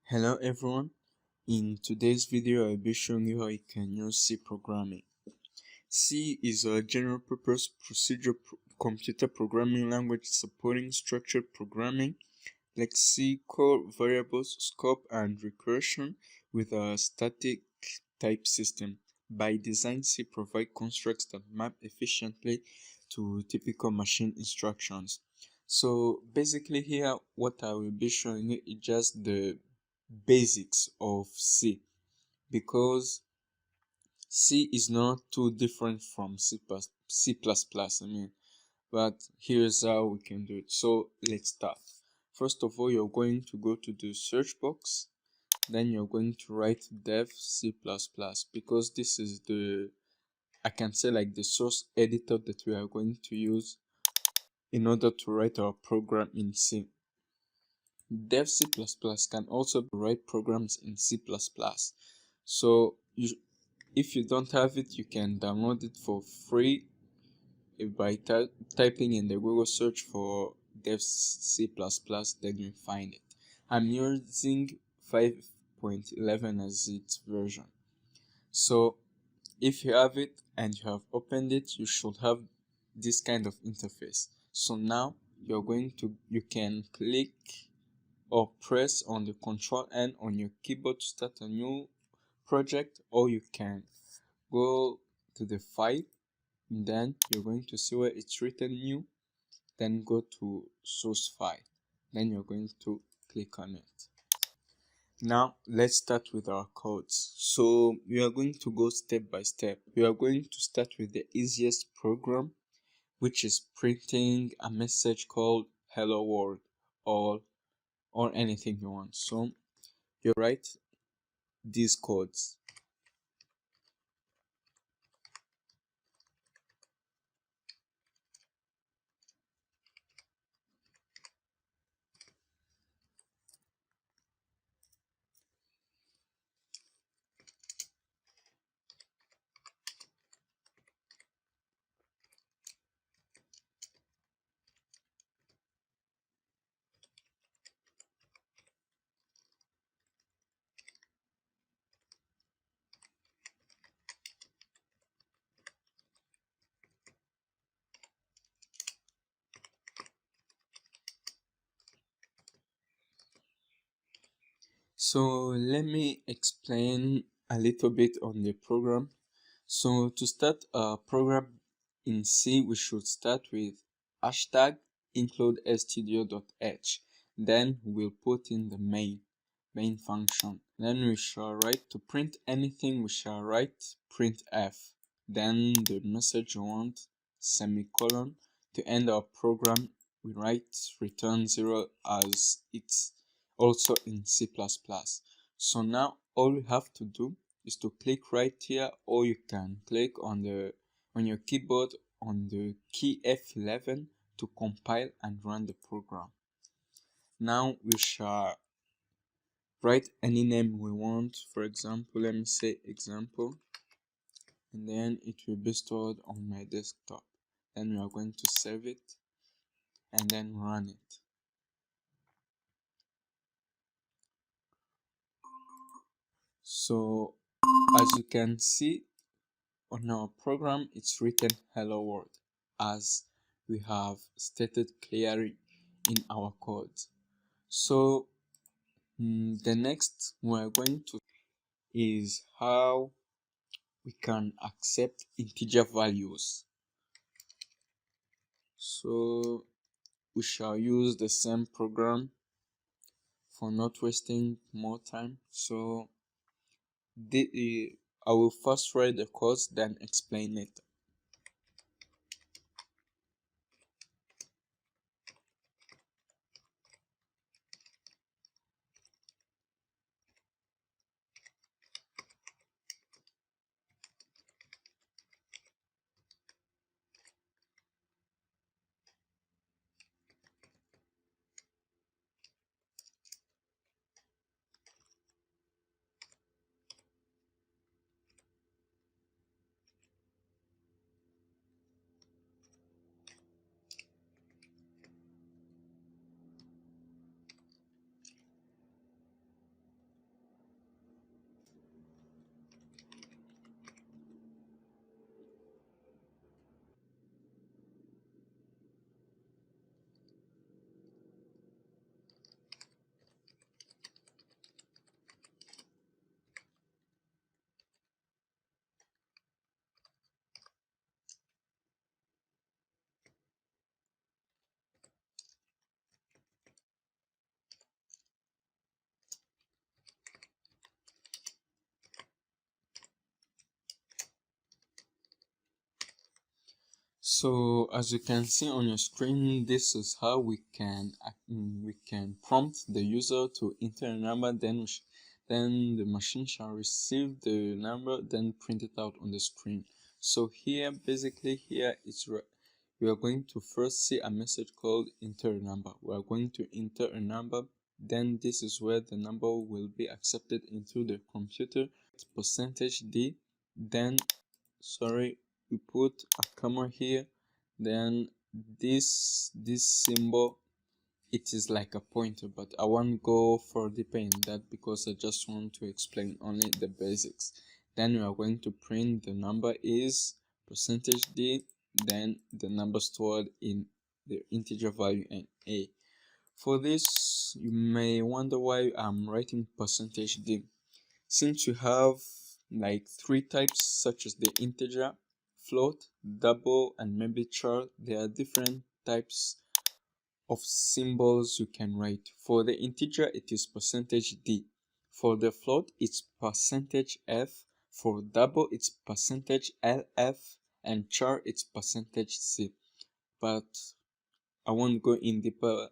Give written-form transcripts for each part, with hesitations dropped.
Hello everyone, in today's video I'll be showing you how you can use C programming. C is a general purpose computer programming language supporting structured programming like C, core variables, scope, and recursion with a static type system. By design, C provides constructs that map efficiently to typical machine instructions. So basically here what I will be showing you is just the basics of C, because C is not too different from C++, but here's how we can do it. So let's start. First of all, you're going to go to the search box, then you're going to write dev C++, because this is the, I can say, like the source editor that we are going to use in order to write our program in C. Dev C++ can also write programs in C++. So if you don't have it, you can download it for free by typing in the Google search for Dev C++, then you find it. I'm using 5.11 as its version. So if you have it and you have opened it, you should have this kind of interface. So now you can click or press on the Control N on your keyboard to start a new project, or you can go to the file, and then you're going to see where it's written new, then go to source file, then you're going to click on it. Now let's start with our codes. So we are going to go step by step. We are going to start with the easiest program, which is printing a message called hello world or anything you want. So you write these codes. So let me explain a little bit on the program. So to start a program in C, we should start with hashtag include stdio.h. Then we'll put in the main function. Then we shall write, to print anything, we shall write printf. Then the message you want, semicolon. To end our program, we write return 0 as it's also in C++. So now all we have to do is to click right here, or you can click on your keyboard on the key F11 to compile and run the program. Now we shall write any name we want. For example, let me say example, and then it will be stored on my desktop. Then we are going to save it and then run it. So as you can see on our program, it's written hello world, as we have stated clearly in our code. So the next we're going to is how we can accept integer values. So we shall use the same program for not wasting more time. So I will first write the code, then explain it. So as you can see on your screen, this is how we can prompt the user to enter a number, then the machine shall receive the number, then print it out on the screen. So here, basically here, we are going to first see a message called enter a number. We are going to enter a number, then this is where the number will be accepted into the computer. %d, then we put a comma here, then this symbol, it is like a pointer, but I won't go for deeper in that because I just want to explain only the basics. Then we are going to print the number is %d, then the number stored in the integer value and a. For this, you may wonder why I'm writing %d. Since you have like 3 types, such as the integer, float, double, and maybe char, there are different types of symbols you can write. For the integer, it is %d. For the float, it's %f. For double, it's %lf, and char, it's %c. But I won't go in deeper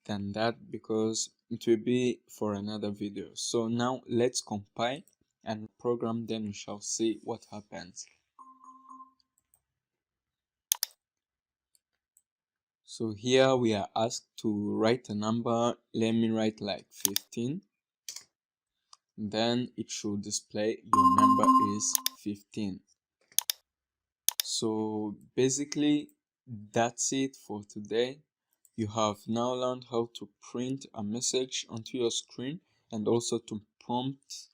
than that because it will be for another video. So now let's compile and program, then we shall see what happens. So here we are asked to write a number. Let me write like 15. Then it should display your number is 15. So basically that's it for today. You have now learned how to print a message onto your screen and also to prompt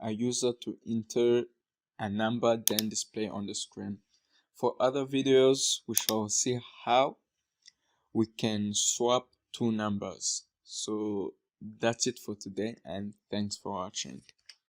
a user to enter a number, then display on the screen. For other videos, we shall see how we can swap two numbers. So that's it for today, and thanks for watching.